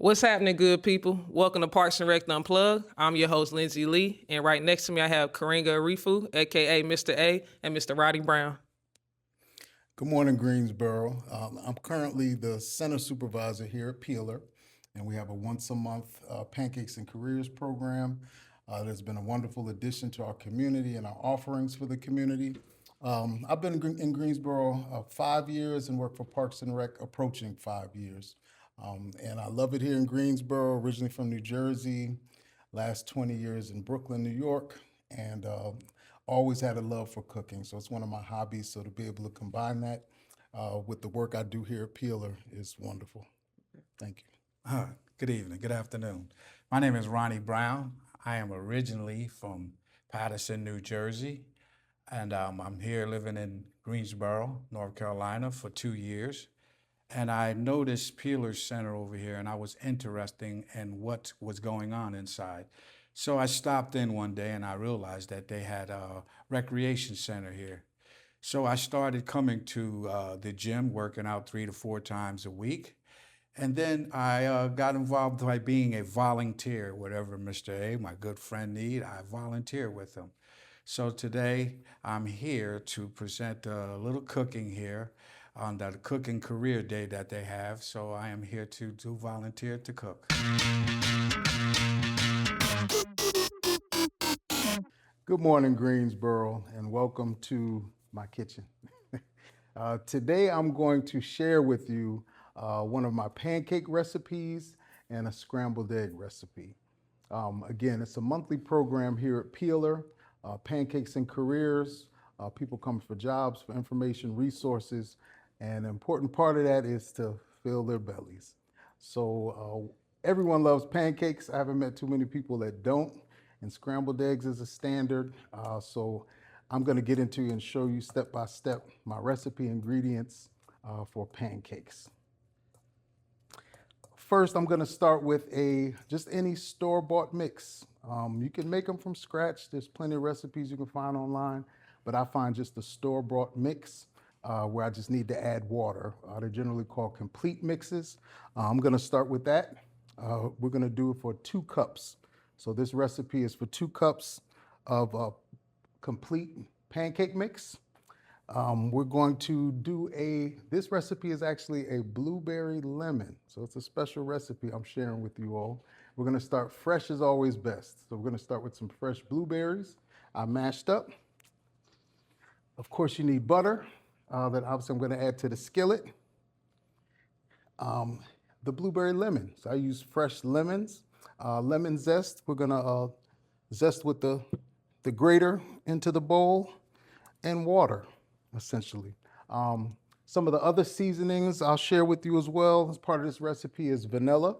What's happening, good people? Welcome to Parks and Rec Unplugged. I'm your host, Lindsay Lee, and right next to me I have Karenga Arifu, aka Mr. A, and Mr. Ronnie Brown. Good morning, Greensboro. I'm currently the center supervisor here at Peeler, and we have a once-a-month Pancakes and Careers program. That's been a wonderful addition to our community and our offerings for the community. I've been in Greensboro 5 years and worked for Parks and Rec approaching 5 years. And I love it here in Greensboro, originally from New Jersey, last 20 years in Brooklyn, New York, and always had a love for cooking. So it's one of my hobbies. So to be able to combine that with the work I do here at Peeler is wonderful. Thank you. Good evening, good afternoon. My name is Ronnie Brown. I am originally from Paterson, New Jersey, and I'm here living in Greensboro, North Carolina for 2 years. And I noticed Peeler Center over here, and I was interested in what was going on inside. So I stopped in one day and I realized that they had a recreation center here. So I started coming to the gym, working out 3 to 4 times a week. And then I got involved by being a volunteer. Whatever Mr. A, my good friend, need, I volunteer with him. So today I'm here to present a little cooking here on the Cooking Career Day that they have. So I am here to volunteer to cook. Good morning, Greensboro, and welcome to my kitchen. Today I'm going to share with you one of my pancake recipes and a scrambled egg recipe. Again, it's a monthly program here at Peeler, Pancakes and Careers. People come for jobs, for information, resources, and an important part of that is to fill their bellies. So everyone loves pancakes. I haven't met too many people that don't, and scrambled eggs is a standard. So I'm gonna get into and show you step by step my recipe ingredients for pancakes. First, I'm gonna start with just any store-bought mix. You can make them from scratch. There's plenty of recipes you can find online, but I find just the store-bought mix where I just need to add water. They're generally called complete mixes. I'm gonna start with that. We're gonna do it for 2 cups. So this recipe is for 2 cups of complete pancake mix. We're going to do this recipe is actually a blueberry lemon. So it's a special recipe I'm sharing with you all. We're gonna start fresh is always best. So we're gonna start with some fresh blueberries I mashed up. Of course you need butter that obviously I'm gonna add to the skillet. The blueberry lemon, so I use fresh lemons. Lemon zest, we're gonna zest with the grater into the bowl and water, essentially. Some of the other seasonings I'll share with you as well as part of this recipe is vanilla.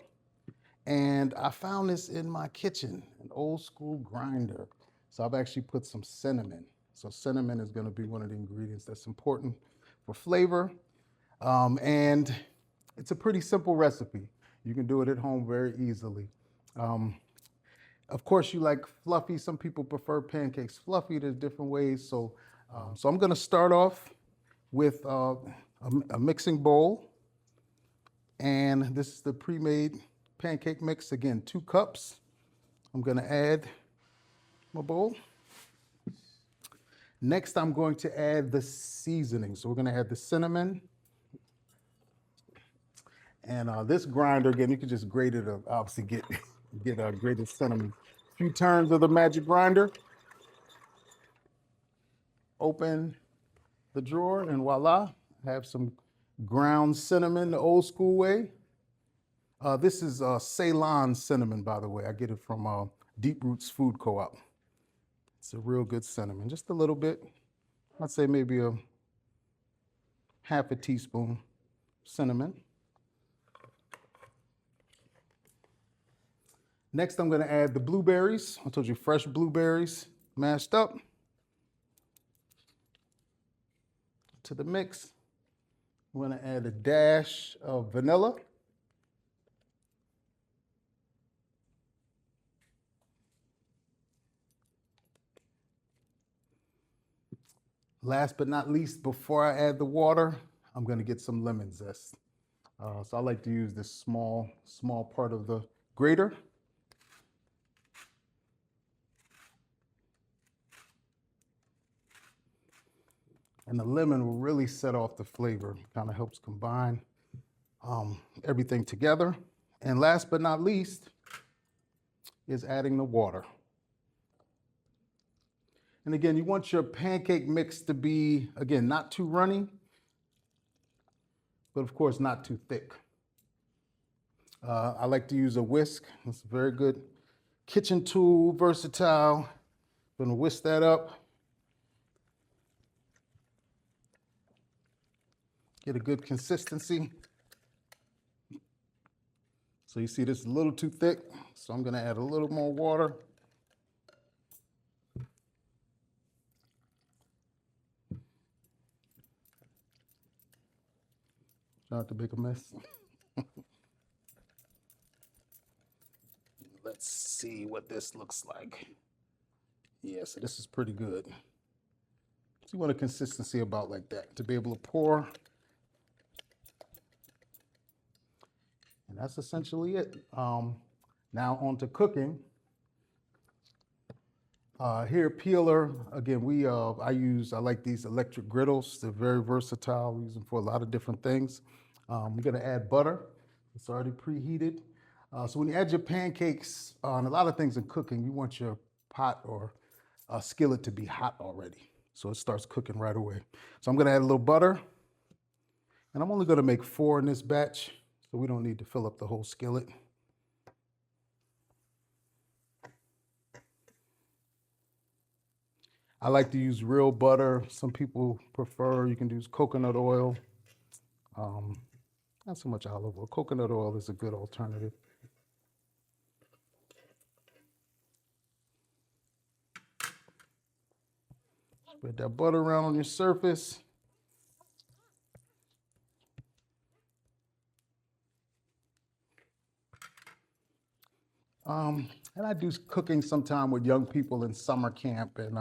And I found this in my kitchen, an old school grinder. So I've actually put some cinnamon. So cinnamon is gonna be one of the ingredients that's important for flavor. And it's a pretty simple recipe. You can do it at home very easily. Of course, you like fluffy. Some people prefer pancakes fluffy. There's different ways. So I'm gonna start off with a mixing bowl. And this is the pre-made pancake mix. Again, 2 cups. I'm gonna add my bowl. Next, I'm going to add the seasoning. So we're gonna add the cinnamon. And this grinder, again, you can just grate it, obviously get grated cinnamon. A few turns of the magic grinder. Open the drawer and voila, I have some ground cinnamon the old school way. This is Ceylon cinnamon, by the way. I get it from Deep Roots Food Co-op. It's a real good cinnamon, just a little bit. I'd say maybe a half a teaspoon cinnamon. Next, I'm gonna add the blueberries. I told you fresh blueberries mashed up to the mix. I'm gonna add a dash of vanilla. Last but not least, before I add the water, I'm gonna get some lemon zest. So I like to use this small part of the grater. And the lemon will really set off the flavor. Kind of helps combine everything together. And last but not least is adding the water. And again, you want your pancake mix to be, again, not too runny, but of course not too thick. I like to use a whisk. It's a very good kitchen tool, versatile. I'm gonna whisk that up. Get a good consistency. So you see this is a little too thick, so I'm gonna add a little more water. Try not to make a mess. Let's see what this looks like. Yeah, so this is pretty good. So you want a consistency about like that to be able to pour. And that's essentially it. Now on to cooking. Here, peeler, again, I like these electric griddles. They're very versatile. We use them for a lot of different things. We're gonna add butter. It's already preheated. So when you add your pancakes, and a lot of things in cooking, you want your pot or skillet to be hot already. So it starts cooking right away. So I'm gonna add a little butter. And I'm only gonna make 4 in this batch, so we don't need to fill up the whole skillet. I like to use real butter. Some people prefer, you can use coconut oil. Not so much olive oil. Coconut oil is a good alternative. Spread that butter around on your surface. And I do cooking sometime with young people in summer camp. And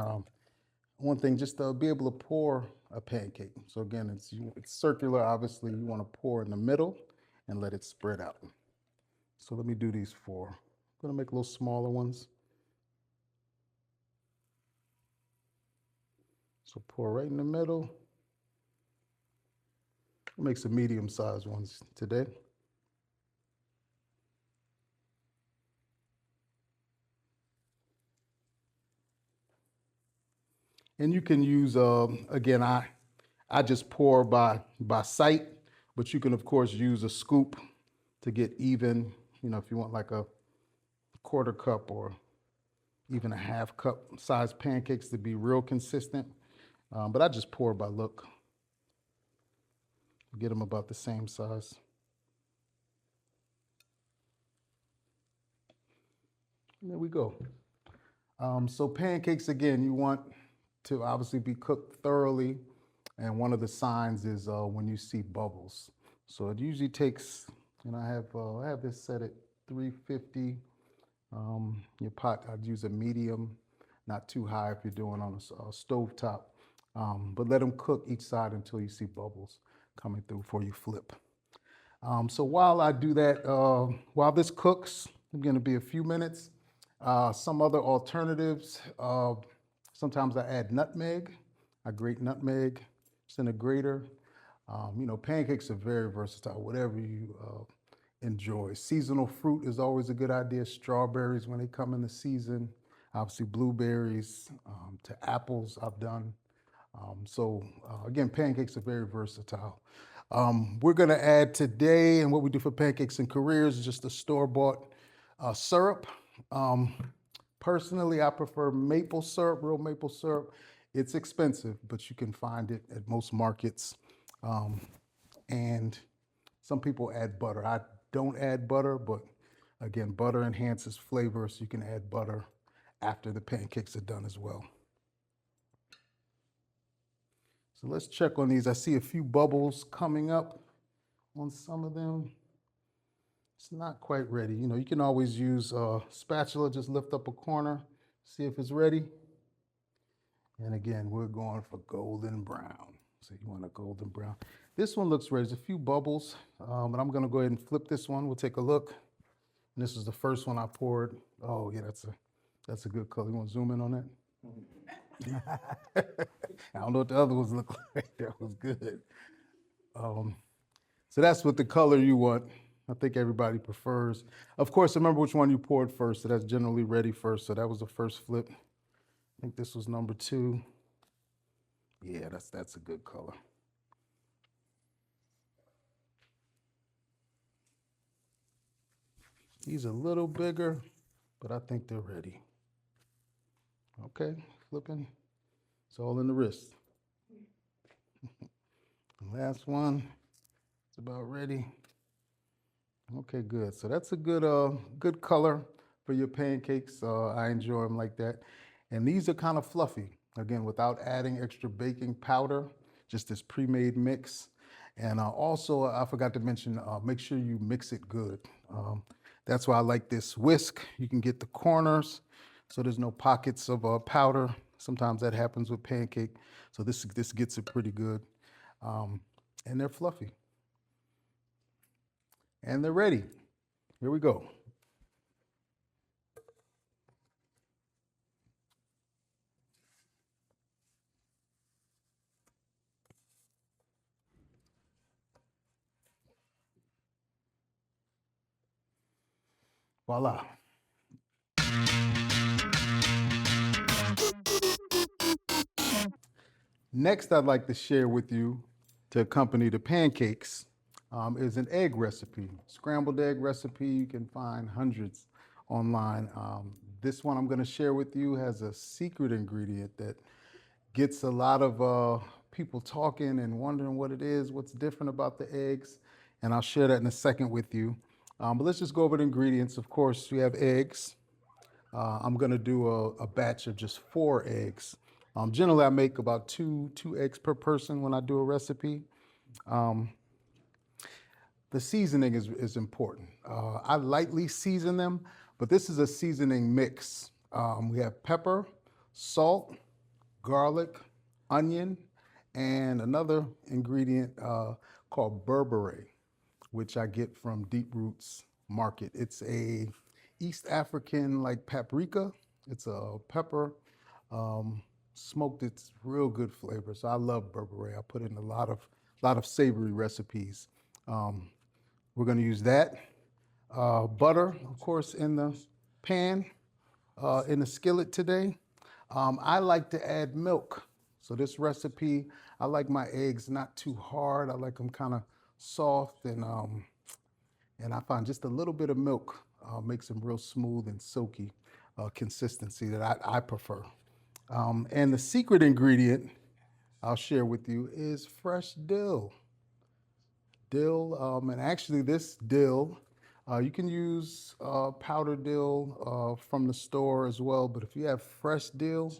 one thing, just to be able to pour a pancake. So again, it's circular, obviously. You want to pour in the middle and let it spread out. So let me do these 4. I'm gonna make little smaller ones. So pour right in the middle. I'll make some medium-sized ones today. And you can use, again, I just pour by sight, but you can of course use a scoop to get even, if you want like a 1/4 cup or even a 1/2 cup size pancakes to be real consistent. But I just pour by look. Get them about the same size. And there we go. So pancakes, again, you want to obviously be cooked thoroughly. And one of the signs is when you see bubbles. So it usually takes, I have this set at 350. Your pot, I'd use a medium, not too high if you're doing on a stove top. But let them cook each side until you see bubbles coming through before you flip. So while I do that, while this cooks, it's gonna be a few minutes. Some other alternatives, sometimes I add nutmeg. I grate nutmeg, it's in a grater. Pancakes are very versatile, whatever you enjoy. Seasonal fruit is always a good idea. Strawberries when they come in the season, obviously blueberries, to apples I've done. Again, pancakes are very versatile. We're gonna add today, and what we do for Pancakes and Careers is just a store-bought syrup. Personally, I prefer maple syrup, real maple syrup. It's expensive, but you can find it at most markets. And some people add butter. I don't add butter, but again, butter enhances flavor, so you can add butter after the pancakes are done as well. So let's check on these. I see a few bubbles coming up on some of them. It's not quite ready. You can always use a spatula, just lift up a corner, see if it's ready. And again, we're going for golden brown. So you want a golden brown. This one looks ready. There's a few bubbles, but I'm gonna go ahead and flip this one. We'll take a look. And this is the first one I poured. Oh yeah, that's a good color. You want to zoom in on that? I don't know what the other ones look like. That was good. So that's what the color you want. I think everybody prefers. Of course, remember which one you poured first. So that's generally ready first. So that was the first flip. I think this was number 2. Yeah, that's a good color. These are a little bigger, but I think they're ready. Okay, flipping. It's all in the wrist. Last one. It's about ready. Okay, good. So that's a good color for your pancakes. I enjoy them like that. And these are kind of fluffy. Again, without adding extra baking powder, just this pre-made mix. And also, I forgot to mention, make sure you mix it good. That's why I like this whisk. You can get the corners, so there's no pockets of powder. Sometimes that happens with pancake. So this gets it pretty good. And they're fluffy. And they're ready. Here we go. Voila. Next, I'd like to share with you, to accompany the pancakes, is an egg recipe. Scrambled egg recipe. You can find hundreds online. This one I'm going to share with you has a secret ingredient that gets a lot of people talking and wondering what it is, what's different about the eggs. And I'll share that in a second with you. But let's just go over the ingredients. Of course, we have eggs. I'm gonna do a batch of just 4 eggs. Generally, I make about two eggs per person when I do a recipe. The seasoning is important. I lightly season them, but this is a seasoning mix. We have pepper, salt, garlic, onion, and another ingredient called berbere, which I get from Deep Roots Market. It's a East African like paprika. It's a pepper, smoked. It's real good flavor. So I love berbere. I put it in a lot of savory recipes. We're gonna use that. Butter, of course, in the pan, in the skillet today. I like to add milk. So this recipe, I like my eggs not too hard. I like them kind of soft, and I find just a little bit of milk makes them real smooth and silky consistency that I prefer. And the secret ingredient I'll share with you is fresh dill. And actually this dill, you can use powdered dill from the store as well, but if you have fresh dill,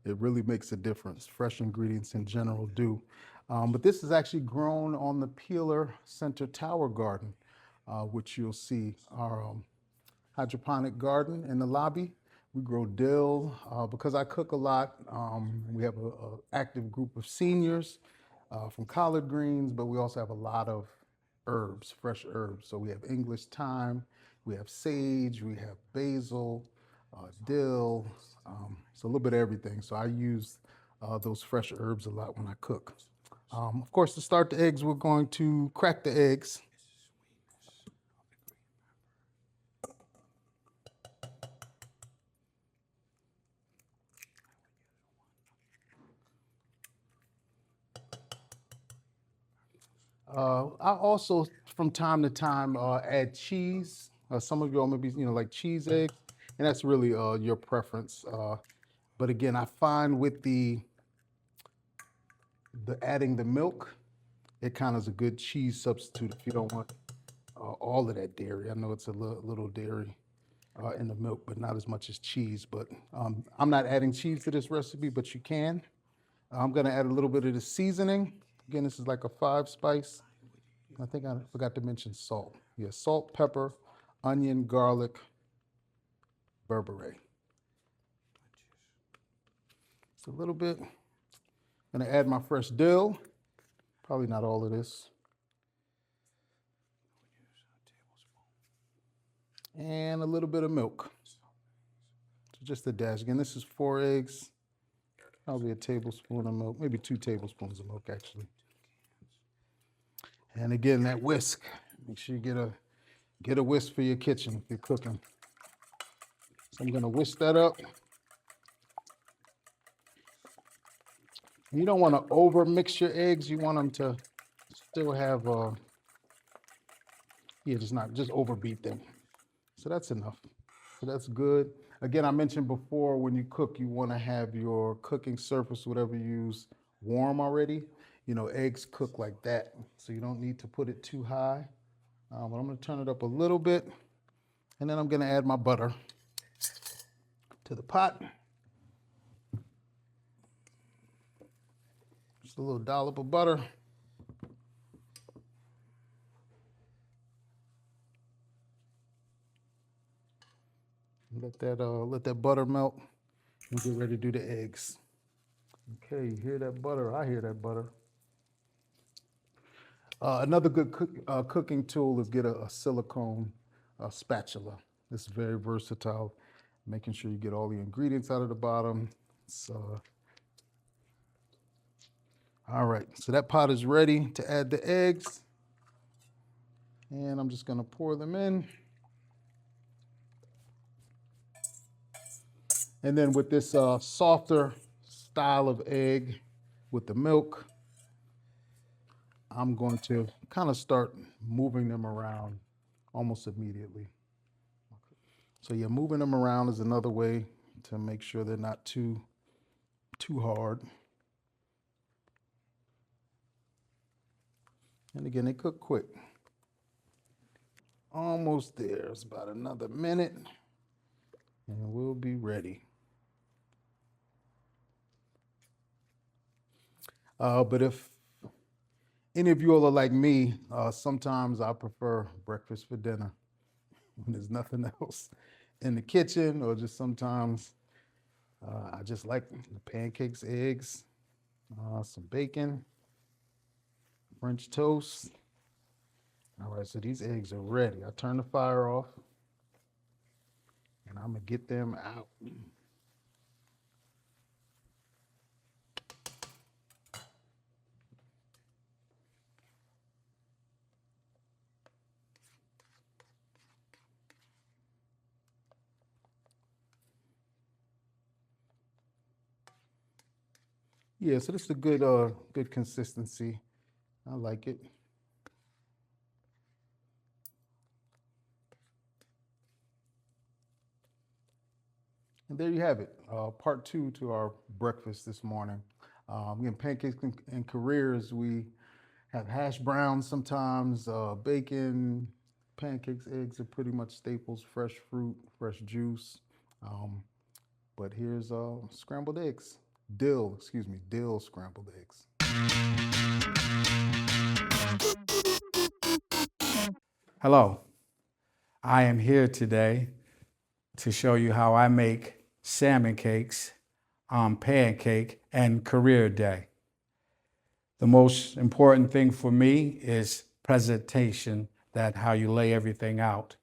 it really makes a difference. Fresh ingredients in general do. But this is actually grown on the Peeler Center Tower Garden, which you'll see our hydroponic garden in the lobby. We grow dill. Because I cook a lot, we have an active group of seniors from collard greens, but we also have a lot of herbs, fresh herbs. So we have English thyme, we have sage, we have basil, dill, so a little bit of everything. So I use those fresh herbs a lot when I cook. Of course, to start the eggs, we're going to crack the eggs. I also, from time to time, add cheese. Some of y'all maybe like cheese eggs, and that's really your preference. But again, I find with the adding the milk, it kind of is a good cheese substitute if you don't want all of that dairy. I know it's a little dairy in the milk, but not as much as cheese. But I'm not adding cheese to this recipe, but you can. I'm gonna add a little bit of the seasoning. Again, this is like a 5-spice. I think I forgot to mention salt. Yeah, salt, pepper, onion, garlic, berbere. Just a little bit. I'm gonna add my fresh dill. Probably not all of this. And a little bit of milk. So just a dash. Again, this is 4 eggs. Probably a tablespoon of milk, maybe 2 tablespoons of milk actually. And again, that whisk. Make sure you get a whisk for your kitchen if you're cooking. So I'm gonna whisk that up. You don't want to over mix your eggs. You want them to still have, just overbeat them. So that's enough. So that's good. Again, I mentioned before, when you cook, you want to have your cooking surface, whatever you use, warm already. You know, eggs cook like that, so you don't need to put it too high. But I'm going to turn it up a little bit, and then I'm going to add my butter to the pot. Just a little dollop of butter. Let that butter melt and get ready to do the eggs. Okay, you hear that butter? I hear that butter. Another good cooking tool is get a silicone spatula. It's very versatile, making sure you get all the ingredients out of the bottom. All right, so that pot is ready to add the eggs. And I'm just gonna pour them in. And then with this softer style of egg with the milk, I'm going to kind of start moving them around almost immediately. So yeah, moving them around is another way to make sure they're not too hard. And again, they cook quick. Almost there. It's about another minute and we'll be ready. But if any of you all are like me, sometimes I prefer breakfast for dinner when there's nothing else in the kitchen, or just sometimes I just like the pancakes, eggs, some bacon, French toast. All right, so these eggs are ready. I turn the fire off and I'm gonna get them out. Yeah, so this is a good consistency. I like it. And there you have it, part 2 to our breakfast this morning. In Pancakes and Careers, we have hash browns sometimes, bacon, pancakes, eggs are pretty much staples, fresh fruit, fresh juice. But here's scrambled eggs. Dill scrambled eggs. Hello, I am here today to show you how I make salmon cakes on Pancake and Career Day. The most important thing for me is presentation, that how you lay everything out.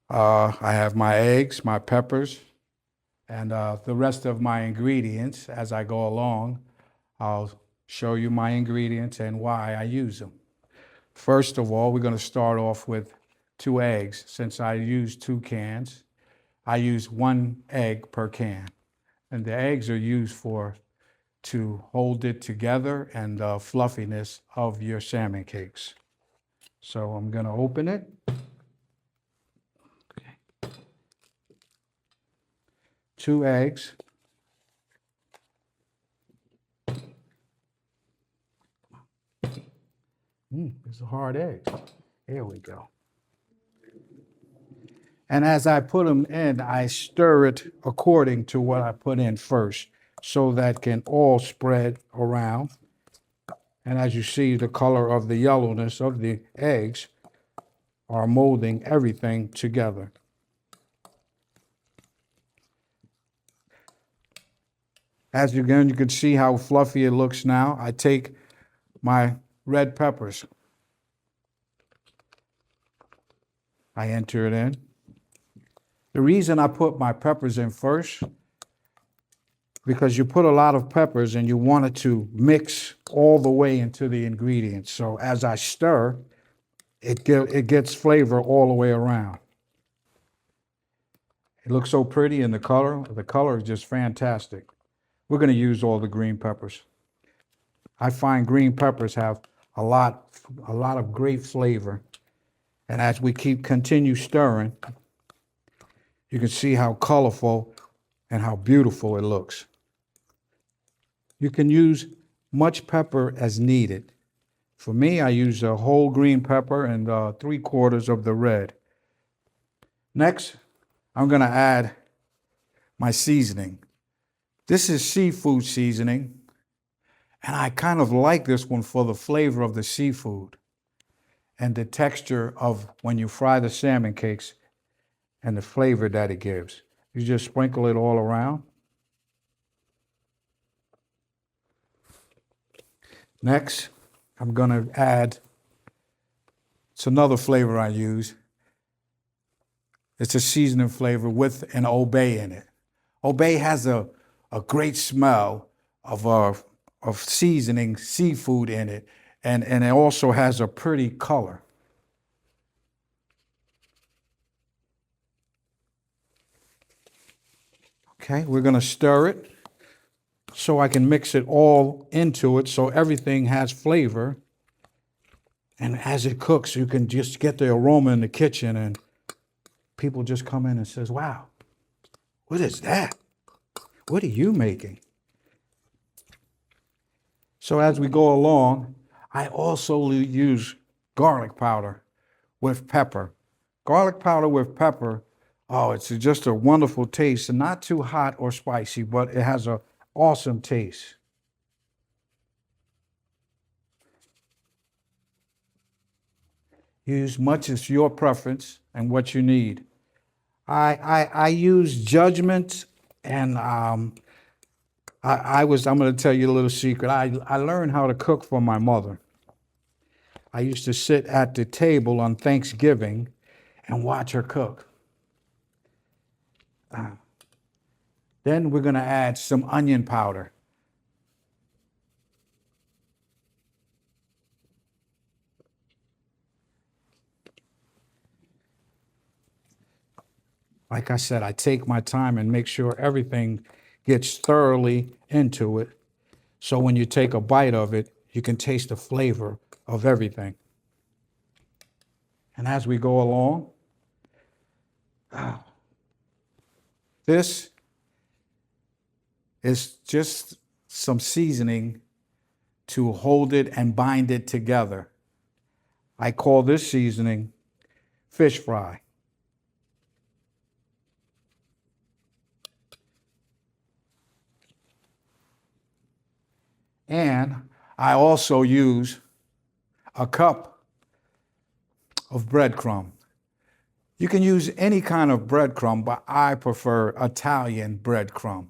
I have my eggs, my peppers, and the rest of my ingredients. As I go along, I'll show you my ingredients and why I use them. First of all, we're going to start off with 2 eggs. Since I use 2 cans, I use 1 egg per can. And the eggs are used to hold it together and the fluffiness of your salmon cakes. So I'm going to open it. Okay. 2 eggs. It's a hard egg. Here we go. And as I put them in, I stir it according to what I put in first, so that can all spread around. And as you see, the color of the yellowness of the eggs are molding everything together. As you can see how fluffy it looks now. I take my red peppers. I enter it in. The reason I put my peppers in first, because you put a lot of peppers and you want it to mix all the way into the ingredients. So as I stir, it gets flavor all the way around. It looks so pretty, and the color is just fantastic. We're going to use all the green peppers. I find green peppers have a lot of great flavor. And as we continue stirring, you can see how colorful and how beautiful it looks. You can use much pepper as needed. For me, I use a whole green pepper and 3/4 of the red. Next, I'm going to add my seasoning. This is seafood seasoning, and I kind of like this one for the flavor of the seafood and the texture of when you fry the salmon cakes and the flavor that it gives. You just sprinkle it all around. Next, I'm going to add, it's another flavor I use. It's a seasoning flavor with an obey in it. Obey has a great smell of seasoning seafood in it, and it also has a pretty color. Okay, we're going to stir it so I can mix it all into it so everything has flavor. And as it cooks, you can just get the aroma in the kitchen, and people just come in and says, wow, what is that? What are you making? So as we go along, I also use garlic powder with pepper. Garlic powder with pepper, oh, it's just a wonderful taste, and not too hot or spicy, but it has an awesome taste. Use much as your preference and what you need. I use judgment, and I'm going to tell you a little secret. I learned how to cook from my mother. I used to sit at the table on Thanksgiving and watch her cook. Then we're going to add some onion powder. Like I said, I take my time and make sure everything gets thoroughly into it. So when you take a bite of it, you can taste the flavor of everything. And as we go along, this is just some seasoning to hold it and bind it together. I call this seasoning fish fry. And I also use a cup of breadcrumb. You can use any kind of breadcrumb, but I prefer Italian breadcrumb.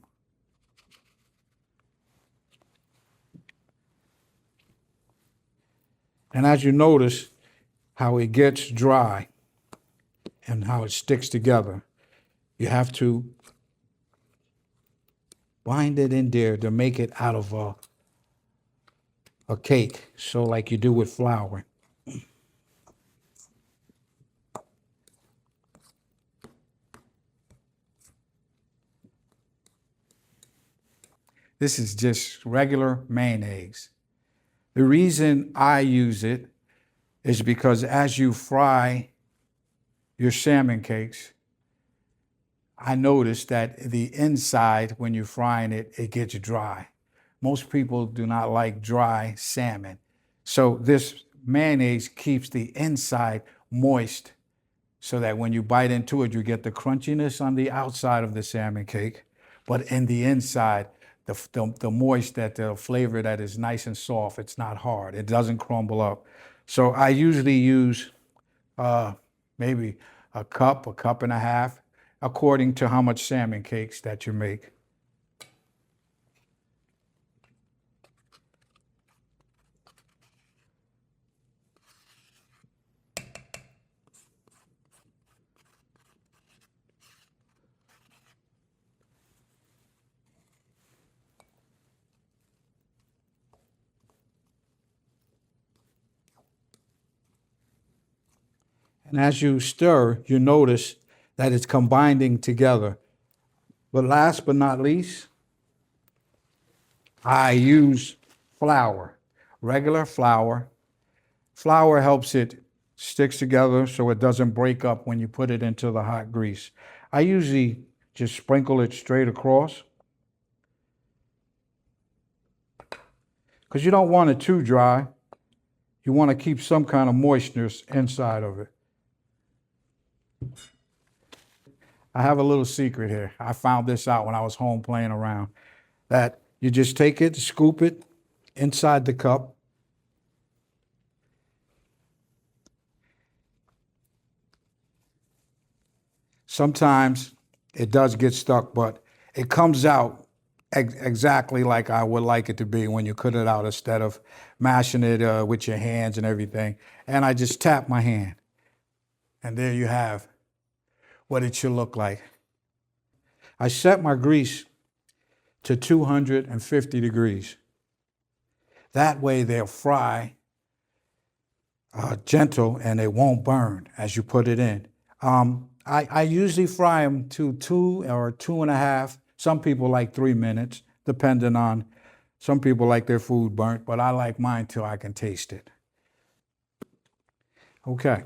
And as you notice how it gets dry and how it sticks together, you have to bind it in there to make it out of a cake, so like you do with flour. This is just regular mayonnaise. The reason I use it is because as you fry your salmon cakes, I noticed that the inside, when you're frying it, it gets dry. Most people do not like dry salmon. So this mayonnaise keeps the inside moist so that when you bite into it, you get the crunchiness on the outside of the salmon cake, but in the inside, the moist, the flavor that is nice and soft. It's not hard. It doesn't crumble up. So I usually use maybe a cup and a half, according to how much salmon cakes that you make. And as you stir, you notice that it's combining together. But last but not least, I use flour, regular flour. Flour helps it sticks together so it doesn't break up when you put it into the hot grease. I usually just sprinkle it straight across because you don't want it too dry. You want to keep some kind of moisture inside of it. I have a little secret here. I found this out when I was home playing around, that you just take it, scoop it inside the cup. Sometimes it does get stuck, but it comes out exactly like I would like it to be when you cut it out, instead of mashing it with your hands and everything. And I just tap my hand. And there you have what it should look like. I set my grease to 250 degrees. That way they'll fry gentle and they won't burn as you put it in. I usually fry them to 2 or 2.5. Some people like 3 minutes, depending on, some people like their food burnt, but I like mine till I can taste it. Okay.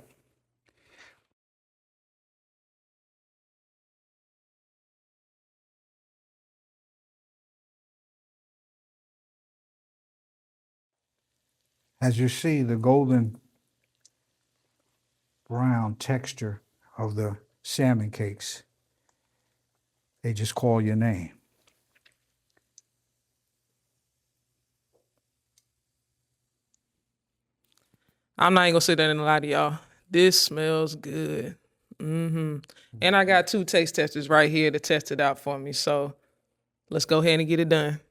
As you see, the golden brown texture of the salmon cakes, they just call your name. I'm not even gonna sit there and lie to y'all. This smells good. And I got 2 taste testers right here to test it out for me. So let's go ahead and get it done.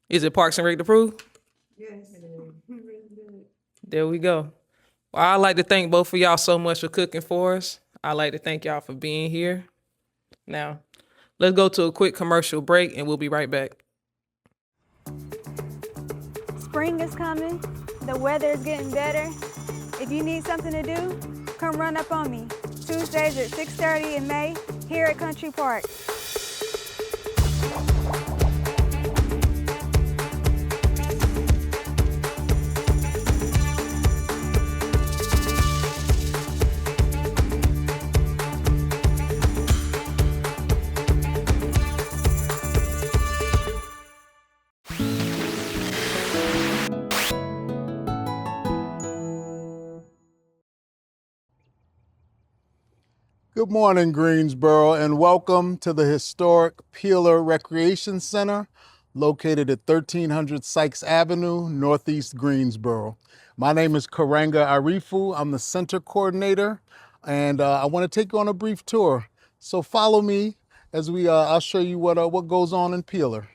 Is it Parks and Rec approved? Yes. There we go. Well, I'd like to thank both of y'all so much for cooking for us. I'd like to thank y'all for being here. Now, let's go to a quick commercial break and we'll be right back. Spring is coming. The weather is getting better. If you need something to do, come run up on me. Tuesdays at 6:30 in May here at Country Park. Good morning, Greensboro, and welcome to the historic Peeler Recreation Center, located at 1300 Sykes Avenue, Northeast Greensboro. My name is Karenga Arifu. I'm the center coordinator, and I want to take you on a brief tour. So follow me as I'll show you what goes on in Peeler.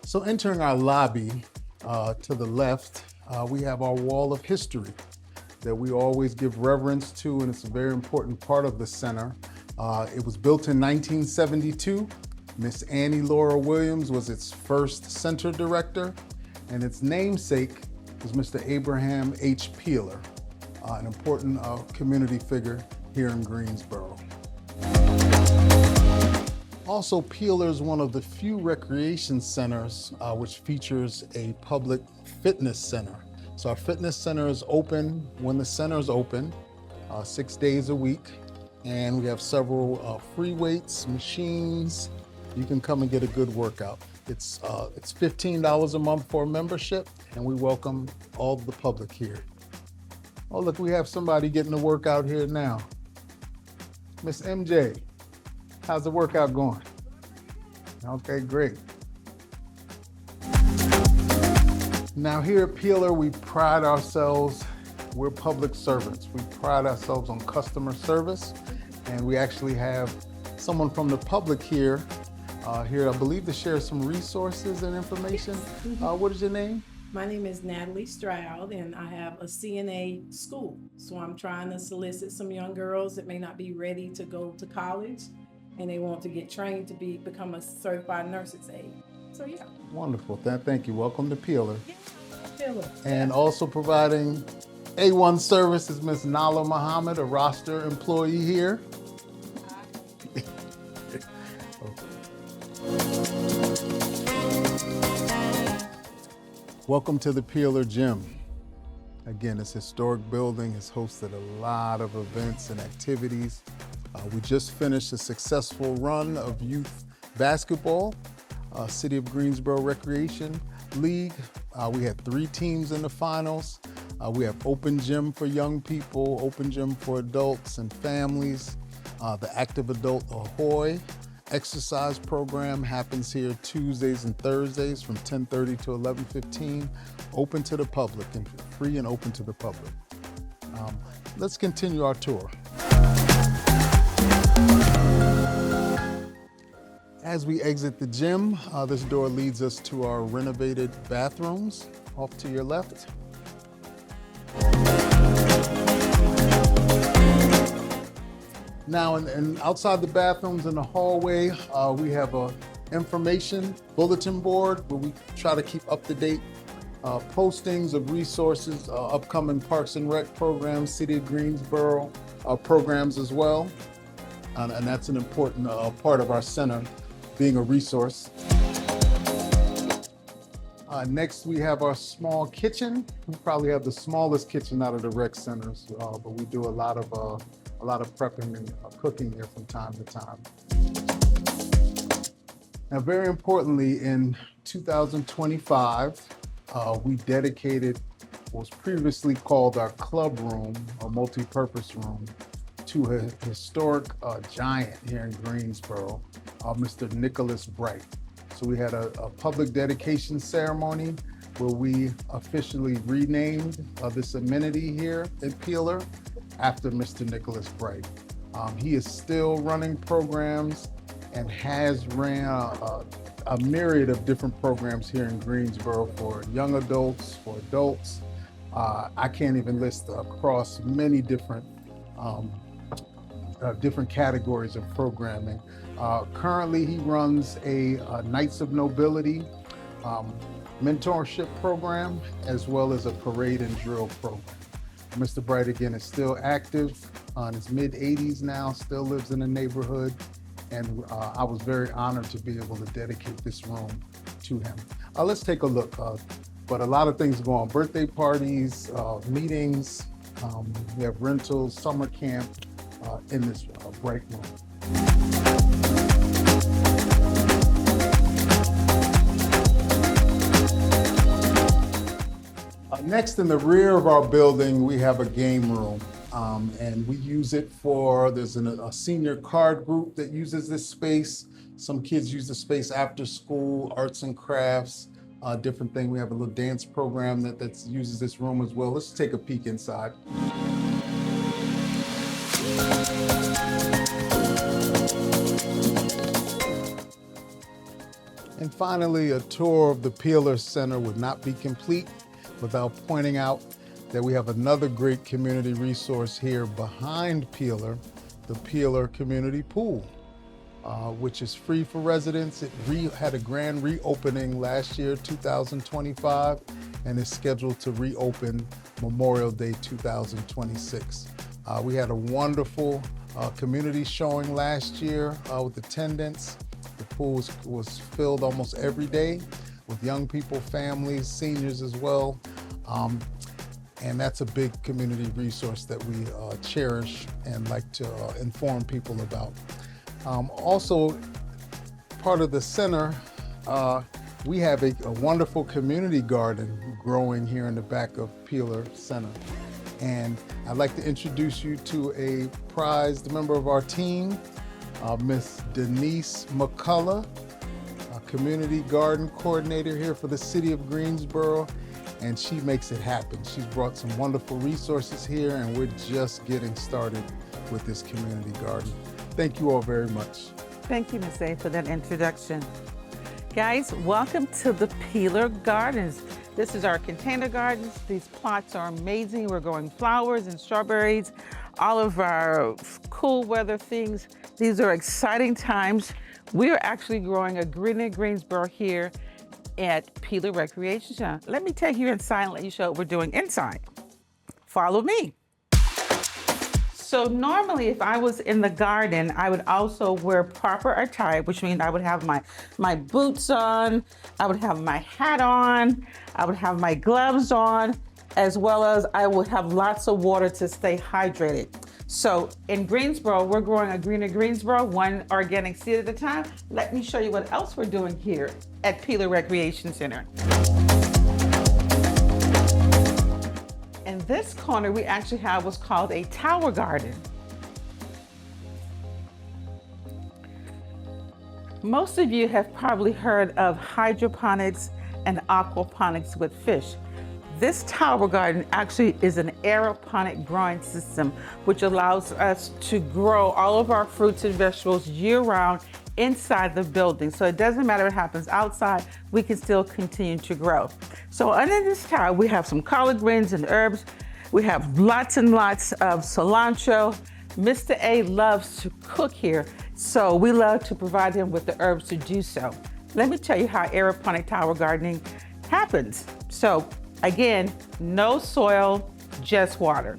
So entering our lobby to the left, we have our wall of history that we always give reverence to, and it's a very important part of the center. It was built in 1972. Miss Annie Laura Williams was its first center director, and its namesake was Mr. Abraham H. Peeler, an important community figure here in Greensboro. Also, Peeler is one of the few recreation centers which features a public fitness center. So our fitness center is open when the center is open, 6 days a week. And we have several free weights, machines. You can come and get a good workout. It's $15 a month for a membership, and we welcome all the public here. Oh, look, we have somebody getting a workout here now. Miss MJ, how's the workout going? Okay, great. Now here at Peeler, we pride ourselves, we're public servants. We pride ourselves on customer service, and we actually have someone from the public here, I believe, to share some resources and information. What is your name? My name is Natalie Stroud, and I have a CNA school. So I'm trying to solicit some young girls that may not be ready to go to college, and they want to get trained to become a certified nurse's aide. So yeah. Wonderful. Thank you. Welcome to Peeler. Philip. And also providing A1 service is Ms. Nala Muhammad, a roster employee here. Welcome to the Peeler Gym. Again, this historic building has hosted a lot of events and activities. We just finished a successful run of youth basketball, City of Greensboro Recreation League. We had 3 teams in the finals. We have open gym for young people, open gym for adults and families. The Active Adult Ahoy exercise program happens here Tuesdays and Thursdays from 10:30 to 11:15, open to the public and free and open to the public. Let's continue our tour. As we exit the gym, this door leads us to our renovated bathrooms off to your left. Now, and outside the bathrooms in the hallway, we have a information bulletin board where we try to keep up-to-date postings of resources, upcoming Parks and Rec programs, City of Greensboro programs as well. And that's an important part of our center, being a resource. Next, we have our small kitchen. We probably have the smallest kitchen out of the rec centers, but we do a lot of prepping and cooking here from time to time. Now, very importantly, in 2025, we dedicated what was previously called our club room, or multi-purpose room, to a historic giant here in Greensboro, Mr. Nicholas Bright. So we had a public dedication ceremony where we officially renamed this amenity here at Peeler after Mr. Nicholas Bright. He is still running programs and has ran a myriad of different programs here in Greensboro for young adults, for adults. I can't even list across many different categories of programming. Currently, he runs a Knights of Nobility mentorship program, as well as a parade and drill program. Mr. Bright, again, is still active, in his mid-80s now, still lives in the neighborhood, and I was very honored to be able to dedicate this room to him. Let's take a look, but a lot of things go on. Birthday parties, meetings, we have rentals, summer camp in this Bright room. Next, in the rear of our building, we have a game room, and we use it for, there's a senior card group that uses this space. Some kids use the space after school, arts and crafts, different thing. We have a little dance program that uses this room as well. Let's take a peek inside. And finally, a tour of the Peeler Center would not be complete without pointing out that we have another great community resource here behind Peeler, the Peeler Community Pool, which is free for residents. It had a grand reopening last year, 2025, and is scheduled to reopen Memorial Day 2026. We had a wonderful community showing last year with attendance. The pool was filled almost every day with young people, families, seniors as well. And that's a big community resource that we cherish and like to inform people about. Also, part of the center, we have a wonderful community garden growing here in the back of Peeler Center. And I'd like to introduce you to a prized member of our team, Miss Denise McCullough, a community garden coordinator here for the City of Greensboro, and she makes it happen. She's brought some wonderful resources here, and we're just getting started with this community garden. Thank you all very much. Thank you, Ms. A, for that introduction. Guys, welcome to the Peeler Gardens. This is our container gardens. These plots are amazing. We're growing flowers and strawberries, all of our cool weather things. These are exciting times. We are actually growing a green Greensboro here at Peeler Recreation Center. Let me take you inside and let you show what we're doing inside. Follow me. So normally if I was in the garden, I would also wear proper attire, which means I would have my boots on, I would have my hat on, I would have my gloves on, as well as I would have lots of water to stay hydrated. So in Greensboro, we're growing a greener Greensboro, one organic seed at a time. Let me show you what else we're doing here at Peeler Recreation Center. In this corner, we actually have what's called a tower garden. Most of you have probably heard of hydroponics and aquaponics with fish. This tower garden actually is an aeroponic growing system, which allows us to grow all of our fruits and vegetables year-round inside the building. So it doesn't matter what happens outside, we can still continue to grow. So under this tower, we have some collard greens and herbs. We have lots and lots of cilantro. Mr. A loves to cook here, so we love to provide him with the herbs to do so. Let me tell you how aeroponic tower gardening happens. So again, no soil, just water.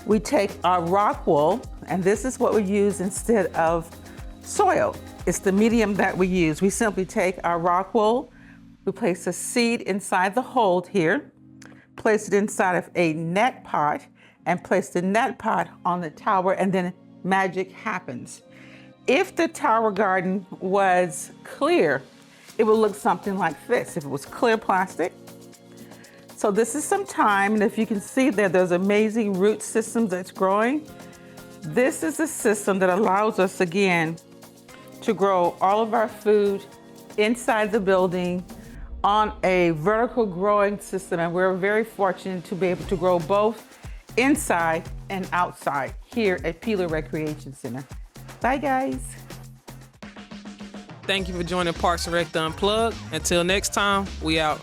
We take our rock wool, and this is what we use instead of soil. It's the medium that we use. We simply take our rock wool, we place a seed inside the hold here, place it inside of a net pot, and place the net pot on the tower, and then magic happens. If the tower garden was clear, it would look something like this. If it was clear plastic. So this is some time, and if you can see there, there's amazing root systems that's growing. This is a system that allows us, again, to grow all of our food inside the building on a vertical growing system, and we're very fortunate to be able to grow both inside and outside here at Peeler Recreation Center. Bye, guys. Thank you for joining Parks and Rec Unplugged. Until next time, we out.